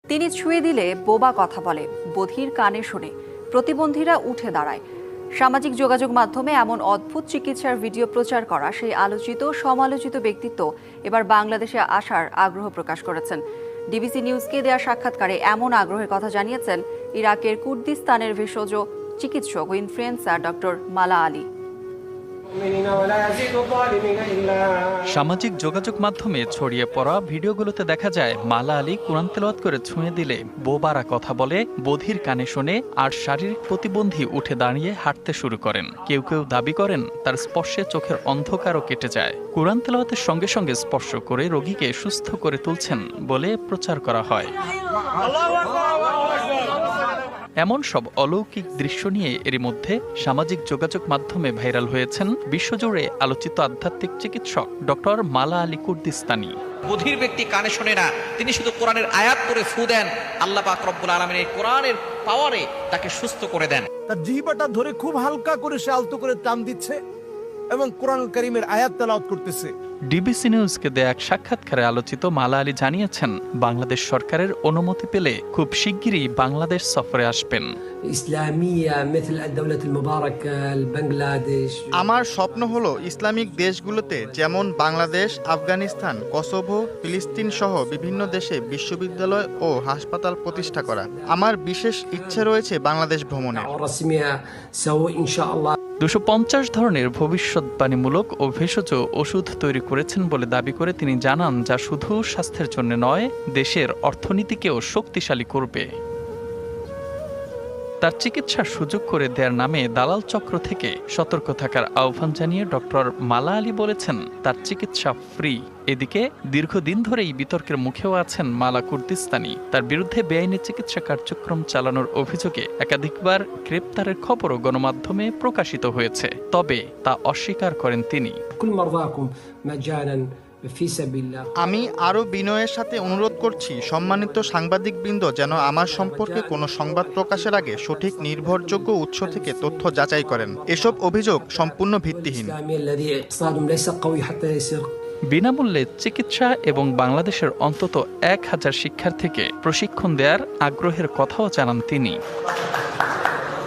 তিনি ছুঁয়ে দিলে বোবা কথা বলে, বধির কানে শোনে, প্রতিবন্ধীরা উঠে দাঁড়ায়। সামাজিক যোগাযোগ মাধ্যমে এমন অদ্ভুত চিকিৎসার ভিডিও প্রচার করা সেই আলোচিত সমালোচিত ব্যক্তিত্ব এবার বাংলাদেশে আসার আগ্রহ প্রকাশ করেছেন। ডিবিসি নিউজকে দেয়া সাক্ষাৎকারে এমন আগ্রহের কথা জানিয়েছেন ইরাকের কুর্দিস্তানের ভেষজ চিকিৎসক ও ইনফ্লুয়েন্সার ডক্টর মালা আলী। সামাজিক যোগাযোগ মাধ্যমে ছড়িয়ে পড়া ভিডিওগুলোতে দেখা যায় মালা আলী কোরআন তেলাওয়াত করে ছুঁয়ে দিলে বোবারা কথা বলে, বধির কানে শোনে, আর শারীরিক প্রতিবন্ধী উঠে দাঁড়িয়ে হাঁটতে শুরু করেন। কেউ কেউ দাবি করেন তার স্পর্শে চোখের অন্ধকারও কেটে যায়। কোরআন তেলাওয়াতের সঙ্গে সঙ্গে স্পর্শ করে রোগীকে সুস্থ করে তুলছেন বলে প্রচার করা হয়। এমন সব অলৌকিক দৃশ্য নিয়ে এরই মধ্যে সামাজিক যোগাযোগ মাধ্যমে ভাইরাল হয়েছেন বিশ্বজুড়ে আলোচিত আধ্যাত্মিক চিকিৎসক ডক্টর মালা আলী কুর্দিস্তানি। বধির ব্যক্তি কানে শোনে না, তিনি শুধু কোরআনের আয়াত করে ফু দেন, আল্লাহ পাক রব্বুল আলামিন এই কোরআনের পাওয়ারে তাকে সুস্থ করে দেন। তার জিহ্বাটা ধরে খুব হালকা করে সে আলতো করে টান দিচ্ছে এবং কোরআন কারীমের আয়াত তেলাওয়াত করতেছে। ডিবিসি নিউজকে দেয়া এক সাক্ষাৎকারে আলোচিত মালা আলী জানিয়েছেন, বাংলাদেশ সরকারের অনুমতি পেলে খুব শিগগিরই বাংলাদেশ সফরে আসবেন। আমার স্বপ্ন হলো ইসলামিক দেশগুলোতে যেমন বাংলাদেশ, আফগানিস্তান, কসোভো, ফিলিস্তিন সহ বিভিন্ন দেশে বিশ্ববিদ্যালয় ও হাসপাতাল প্রতিষ্ঠা করা। আমার বিশেষ ইচ্ছে রয়েছে বাংলাদেশ ভ্রমণে। 250 ধরনের ভবিষ্যৎবাণীমূলক ও ভেষজ ওষুধ তৈরি করেছেন বলে দাবি করে তিনি জানান, যা শুধু স্বাস্থ্যের জন্য নয়, দেশের অর্থনীতিকেও শক্তিশালী করবে। তার চিকিৎসার সুযোগ করে দেওয়ার নামে দালাল চক্র থেকে সতর্ক থাকার আহ্বান জানিয়ে ডক্টর মালা আলী বলেছেন, তার চিকিৎসা ফ্রি। এদিকে দীর্ঘদিন ধরেই বিতর্কের মুখেও আছেন মালা কুর্দিস্তানি। তার বিরুদ্ধে বেআইনি চিকিৎসা কার্যক্রম চালানোর অভিযোগে একাধিকবার গ্রেপ্তারের খবরও গণমাধ্যমে প্রকাশিত হয়েছে, তবে তা অস্বীকার করেন তিনি। আমি আরও বিনয়ের সাথে অনুরোধ করছি, সম্মানিত সাংবাদিকবৃন্দ যেন আমার সম্পর্কে কোনো সংবাদ প্রকাশের আগে সঠিক নির্ভরযোগ্য উৎস থেকে তথ্য যাচাই করেন। এসব অভিযোগ সম্পূর্ণ ভিত্তিহীন। বিনামূল্যে চিকিৎসা এবং বাংলাদেশের অন্তত 1000 শিক্ষার্থীকে প্রশিক্ষণ দেওয়ার আগ্রহের কথাও জানান তিনি।